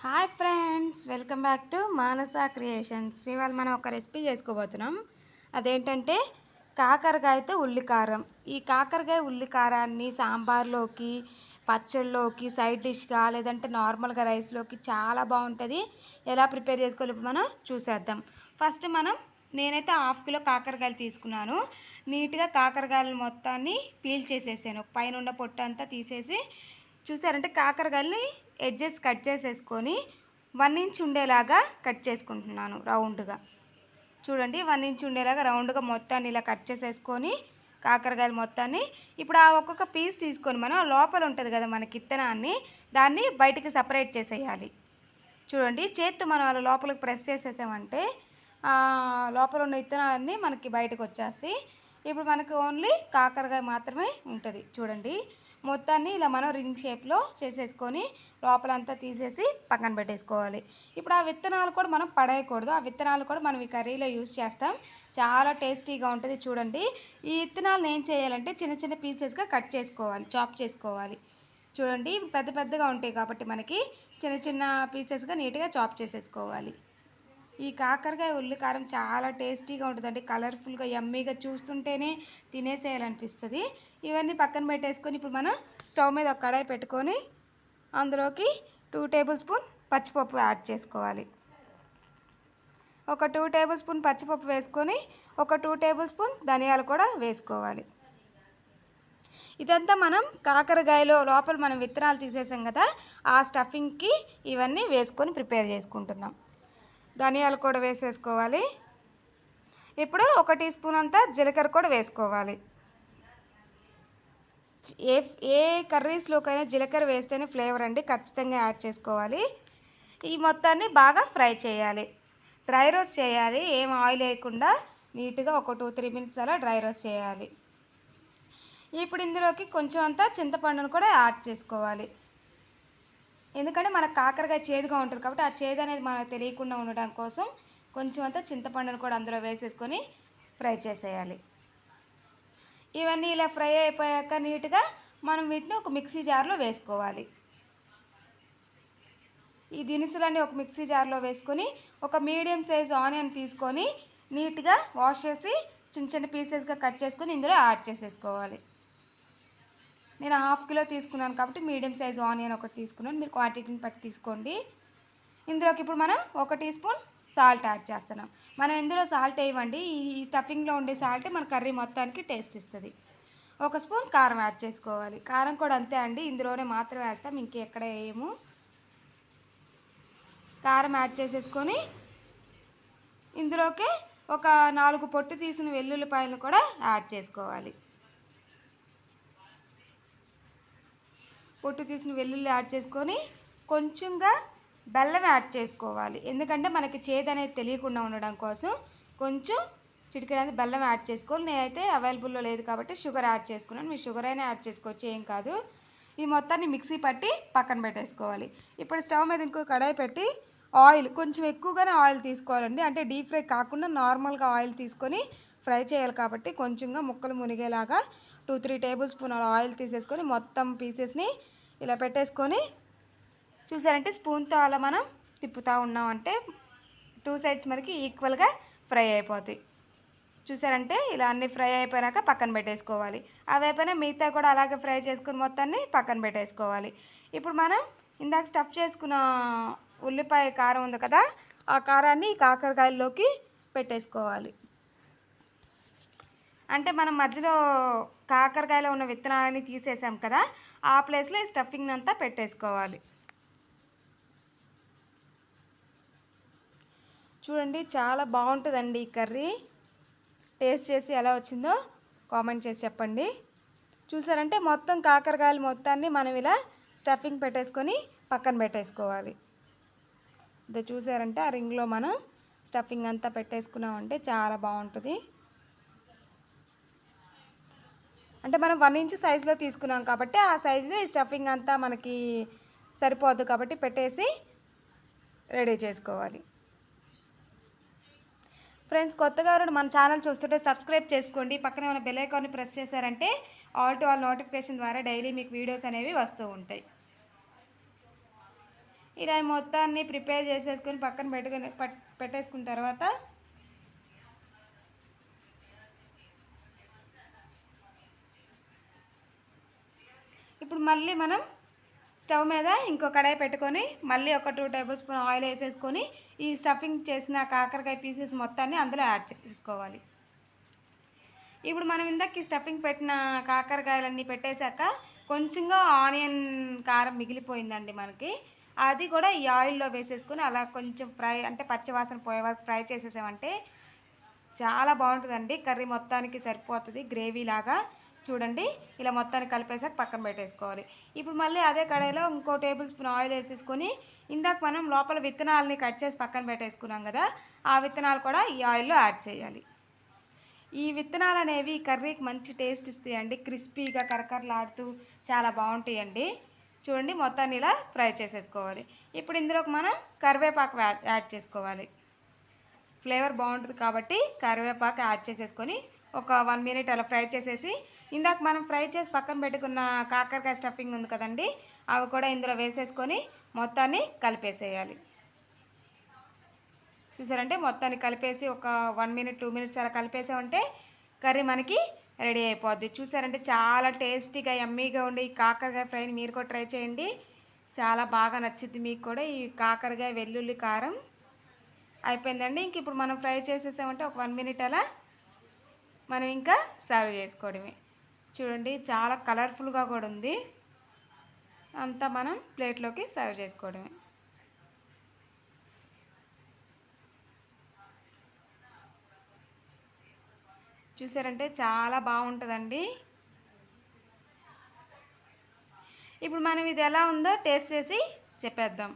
Hi friends, welcome back to Manasa creations. ఇవాళ మనం ఒక రెసిపీ చేసుకోబోతున్నాం. అదేంటంటే కాకరకాయతో ఉల్లికారం. ఈ కాకరకాయ ఉల్లికారాన్ని సాంబార్లోకి, పచ్చళ్ళలోకి, సైడ్ డిష్గా, లేదంటే నార్మల్గా రైస్లోకి చాలా బాగుంటుంది. ఎలా ప్రిపేర్ చేసుకోవాలి ఇప్పుడు మనం చూసేద్దాం. ఫస్ట్ నేనైతే హాఫ్ కిలో కాకరకాయలు తీసుకున్నాను. నీట్గా కాకరకాయలు మొత్తాన్ని పీల్ చేసేసాను. పైన ఉన్న పొట్టు అంతా తీసేసి చూసారంటే కాకరకాయలని ఎడ్జెస్ కట్ చేసేసుకొని 1 ఇంచ్ ఉండేలాగా కట్ చేసుకుంటున్నాను రౌండ్గా. చూడండి, 1 ఇంచ్ ఉండేలాగా రౌండ్గా మొత్తాన్ని ఇలా కట్ చేసేసుకొని కాకరకాయలు మొత్తాన్ని ఇప్పుడు ఆ ఒక్కొక్క పీస్ తీసుకొని మనం లోపల ఉంటుంది కదా మనకి ఇత్తనాన్ని, దాన్ని బయటికి సపరేట్ చేసేయాలి. చూడండి, చేత్తో మనం అలా లోపలికి ప్రెస్ చేసేసామంటే లోపల ఉన్న ఇత్తనాలన్నీ మనకి బయటకు వచ్చేస్తాయి. ఇప్పుడు మనకి ఓన్లీ కాకరకాయ మాత్రమే ఉంటుంది. చూడండి, మొత్తాన్ని ఇలా మనం రింగ్ షేప్లో చేసేసుకొని లోపలంతా తీసేసి పక్కన పెట్టేసుకోవాలి. ఇప్పుడు ఆ విత్తనాలు కూడా మనం పడేయకూడదు. ఆ విత్తనాలు కూడా మనం ఈ కర్రీలో యూజ్ చేస్తాం. చాలా టేస్టీగా ఉంటుంది. చూడండి, ఈ విత్తనాలను ఏం చేయాలంటే చిన్న చిన్న పీసెస్గా కట్ చేసుకోవాలి, చాప్ చేసుకోవాలి. చూడండి, పెద్ద పెద్దగా ఉంటాయి కాబట్టి మనకి చిన్న చిన్న పీసెస్గా నీట్గా చాప్ చేసేసుకోవాలి. ఈ కాకరకాయ ఉల్లికారం చాలా టేస్టీగా ఉంటుందండి. కలర్ఫుల్గా యమ్మీగా చూస్తుంటేనే తినేసేయాలనిపిస్తుంది. ఇవన్నీ పక్కన పెట్టేసుకొని ఇప్పుడు మనం స్టవ్ మీద ఒక కడాయి పెట్టుకొని అందులోకి 2 టేబుల్ స్పూన్ పచ్చిపప్పు యాడ్ చేసుకోవాలి. ఒక 2 టేబుల్ స్పూన్ పచ్చిపప్పు వేసుకొని ఒక 2 టేబుల్ స్పూన్ ధనియాలు కూడా వేసుకోవాలి. ఇదంతా మనం కాకరకాయలో లోపల మనం విత్తనాలు తీసేసాం కదా, ఆ స్టఫింగ్కి ఇవన్నీ వేసుకొని ప్రిపేర్ చేసుకుంటున్నాం. ధనియాలు కూడా వేసేసుకోవాలి. ఇప్పుడు 1 టీ స్పూన్ అంతా జీలకర్ర కూడా వేసుకోవాలి. ఏ ఏ కర్రీస్లోకైనా జీలకర్ర వేస్తేనే ఫ్లేవర్ అండి, ఖచ్చితంగా యాడ్ చేసుకోవాలి. ఈ మొత్తాన్ని బాగా ఫ్రై చేయాలి, డ్రై రోస్ట్ చేయాలి. ఏం ఆయిల్ వేయకుండా నీట్గా ఒక 2-3 మినిట్స్ అలా డ్రై రోస్ట్ చేయాలి. ఇప్పుడు ఇందులోకి కొంచెం అంతా చింతపండును కూడా యాడ్ చేసుకోవాలి. ఎందుకంటే మనకు కాకరకాయ చేదుగా ఉంటుంది కాబట్టి ఆ చేదు అనేది మనకు తెలియకుండా ఉండడం కోసం కొంచెం అంతా చింతపండును కూడా అందులో వేసేసుకొని ఫ్రై చేసేయాలి. ఇవన్నీ ఇలా ఫ్రై అయిపోయాక నీట్గా మనం వీటిని ఒక మిక్సీ జార్లో వేసుకోవాలి. ఈ దినుసులన్నీ ఒక మిక్సీ జార్లో వేసుకొని ఒక మీడియం సైజ్ ఆనియన్ తీసుకొని నీట్గా వాష్ చేసి చిన్న చిన్న పీసెస్గా కట్ చేసుకొని ఇందులో యాడ్ చేసేసుకోవాలి. నేను హాఫ్ కిలో తీసుకున్నాను కాబట్టి మీడియం సైజ్ ఆనియన్ ఒకటి తీసుకున్నాను. మీరు క్వాంటిటీని బట్టి తీసుకోండి. ఇందులోకి ఇప్పుడు మనం 1 టీ స్పూన్ సాల్ట్ యాడ్ చేస్తున్నాం. మనం ఇందులో సాల్ట్ వేయమండి, ఈ స్టఫింగ్లో ఉండే సాల్ట్ మన కర్రీ మొత్తానికి టేస్ట్ ఇస్తుంది. 1 స్పూన్ కారం యాడ్ చేసుకోవాలి. కారం కూడా అంతే అండి, ఇందులోనే మాత్రమే వేస్తాం, ఇంకెక్కడ వేయము. కారం యాడ్ చేసేసుకొని ఇందులోకి ఒక 4 పొట్టు తీసిన వెల్లుల్లిపాయలను కూడా యాడ్ చేసుకోవాలి. పొట్టు తీసిన వెల్లుల్లి యాడ్ చేసుకొని కొంచెంగా బెల్లం యాడ్ చేసుకోవాలి. ఎందుకంటే మనకి చేదు అనేది తెలియకుండా ఉండడం కోసం కొంచెం చిటికెడంత బెల్లం యాడ్ చేసుకోవాలి. నేనైతే అవైలబుల్లో లేదు కాబట్టి షుగర్ యాడ్ చేసుకున్నాను. మీరు షుగర్ అయినా యాడ్ చేసుకోవచ్చు, ఏం కాదు. ఈ మొత్తాన్ని మిక్సీ పట్టి పక్కన పెట్టేసుకోవాలి. ఇప్పుడు స్టవ్ మీద ఇంకో కడాయి పెట్టి ఆయిల్ కొంచెం ఎక్కువగానే ఆయిల్ తీసుకోవాలండి. అంటే డీప్ ఫ్రై కాకుండా నార్మల్గా ఆయిల్ తీసుకొని ఫ్రై చేయాలి కాబట్టి కొంచెంగా ముక్కలు మునిగేలాగా 2-3 టేబుల్ స్పూన్ ఆయిల్ తీసేసుకొని మొత్తం పీసెస్ని ఇలా పెట్టేసుకొని చూసారంటే స్పూన్తో అలా మనం తిప్పుతూ ఉన్నామంటే 2 సైడ్స్ మనకి ఈక్వల్గా ఫ్రై అయిపోతాయి. చూసారంటే ఇలా అన్నీ ఫ్రై అయిపోయాక పక్కన పెట్టేసుకోవాలి. అవి అయిపోయినా మిగతా కూడా అలాగే ఫ్రై చేసుకుని మొత్తాన్ని పక్కన పెట్టేసుకోవాలి. ఇప్పుడు మనం ఇందాక స్టఫ్ చేసుకున్న ఉల్లిపాయ కారం ఉంది కదా, ఆ కారాన్ని కాకరకాయల్లోకి పెట్టేసుకోవాలి. అంటే మనం మధ్యలో కాకరకాయలో ఉన్న విత్తనాలని తీసేసాం కదా, ఆ ప్లేస్లో ఈ స్టఫింగ్ అంతా పెట్టేసుకోవాలి. చూడండి, చాలా బాగుంటుందండి ఈ కర్రీ. టేస్ట్ చేసి ఎలా వచ్చిందో కామెంట్ చేసి చెప్పండి. చూసారంటే మొత్తం కాకరకాయలు మొత్తాన్ని మనం ఇలా స్టఫింగ్ పెట్టేసుకొని పక్కన పెట్టేసుకోవాలి. ఇది చూసారంటే ఆ రింగ్లో మనం స్టఫింగ్ అంతా పెట్టేసుకున్నామంటే చాలా బాగుంటుంది. అంటే మనం 1 ఇంచ్ సైజులో తీసుకున్నాం కాబట్టి ఆ సైజులో ఈ స్టఫింగ్ అంతా మనకి సరిపోదు కాబట్టి పెట్టేసి రెడీ చేసుకోవాలి. ఫ్రెండ్స్, కొత్తగా ఎవరైనా మన ఛానల్ చూస్తుంటే సబ్స్క్రైబ్ చేసుకోండి. పక్కనే ఉన్న బెల్ ఐకాన్ని ప్రెస్ చేశారంటే ఆల్ టు ఆల్ నోటిఫికేషన్ ద్వారా డైలీ మీకు వీడియోస్ అనేవి వస్తూ ఉంటాయి. ఇలా మొత్తాన్ని ప్రిపేర్ చేసేసుకొని పక్కన పెట్టేసుకున్న తర్వాత ఇప్పుడు మళ్ళీ మనం స్టవ్ మీద ఇంకో కడాయి పెట్టుకొని మళ్ళీ ఒక 2 టేబుల్ స్పూన్ ఆయిల్ వేసేసుకొని ఈ స్టఫింగ్ చేసిన కాకరకాయ పీసెస్ మొత్తాన్ని అందులో యాడ్ చేసేసుకోవాలి. ఇప్పుడు మనం ఇందాక స్టఫింగ్ పెట్టిన కాకరకాయలన్నీ పెట్టేశాక కొంచెంగా ఆనియన్ కారం మిగిలిపోయిందండి మనకి. అది కూడా ఈ ఆయిల్లో వేసేసుకొని అలా కొంచెం ఫ్రై అంటే పచ్చివాసన పోయే వరకు ఫ్రై చేసేసామంటే చాలా బాగుంటుందండి. కర్రీ మొత్తానికి సరిపోతుంది గ్రేవీ లాగా. చూడండి ఇలా మొత్తాన్ని కలిపేసాక పక్కన పెట్టేసుకోవాలి. ఇప్పుడు మళ్ళీ అదే కడాయిలో ఇంకో టేబుల్ స్పూన్ ఆయిల్ వేసేసుకొని ఇందాక మనం లోపల విత్తనాలని కట్ చేసి పక్కన పెట్టేసుకున్నాం కదా, ఆ విత్తనాలు కూడా ఈ ఆయిల్లో యాడ్ చేయాలి. ఈ విత్తనాలు అనేవి కర్రీకి మంచి టేస్ట్ ఇస్తాయండి. క్రిస్పీగా కరకరలాడుతూ చాలా బాగుంటాయండి. చూడండి మొత్తాన్ని ఇలా ఫ్రై చేసేసుకోవాలి. ఇప్పుడు ఇందులోకి మనం కరివేపాకు యాడ్ చేసుకోవాలి. ఫ్లేవర్ బాగుంటుంది కాబట్టి కరివేపాకు యాడ్ చేసేసుకొని ఒక 1 మినిట్ అలా ఫ్రై చేసేసి ఇందాక మనం ఫ్రై చేసి పక్కన పెట్టుకున్న కాకరకాయ స్టఫింగ్ ఉంది కదండి, అవి కూడా ఇందులో వేసేసుకొని మొత్తాన్ని కలిపేసేయాలి. చూసారంటే మొత్తాన్ని కలిపేసి ఒక 1 మినిట్ 2 మినిట్స్ అలా కలిపేసామంటే కర్రీ మనకి రెడీ అయిపోద్ది. చూసారంటే చాలా టేస్టీగా యమ్మీగా ఉండే ఈ కాకరకాయ ఫ్రైని మీరు కూడా ట్రై చేయండి. చాలా బాగా నచ్చింది మీకు కూడా. ఈ కాకరకాయ వెల్లుల్లి కారం అయిపోయిందండి. ఇంక ఇప్పుడు మనం ఫ్రై చేసేసామంటే ఒక 1 మినిట్ అలా మనం ఇంకా సర్వ్ చేసుకోవడమే. చూడండి చాలా కలర్ఫుల్గా కూడా ఉంది. అంతా మనం ప్లేట్లోకి సర్వ్ చేసుకోవడమే. చూసారంటే చాలా బాగుంటుందండి. ఇప్పుడు మనం ఇది ఎలా ఉందో టేస్ట్ చేసి చెప్పేద్దాం.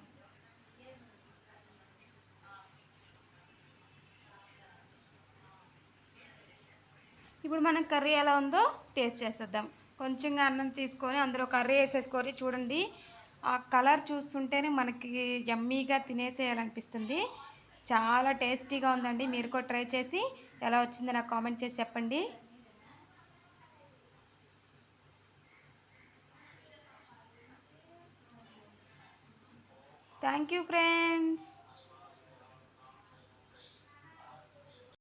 ఇప్పుడు మనం కర్రీ ఎలా ఉందో టేస్ట్ చేసేద్దాం. కొంచెంగా అన్నం తీసుకొని అందులో కర్రీ వేసేసుకొని చూడండి, ఆ కలర్ చూస్తుంటేనే మనకి యమ్మీగా తినేసేయాలనిపిస్తుంది. చాలా టేస్టీగా ఉందండి. మీరు కూడా ట్రై చేసి ఎలా వచ్చిందో నాకు కామెంట్ చేసి చెప్పండి. Thank you friends.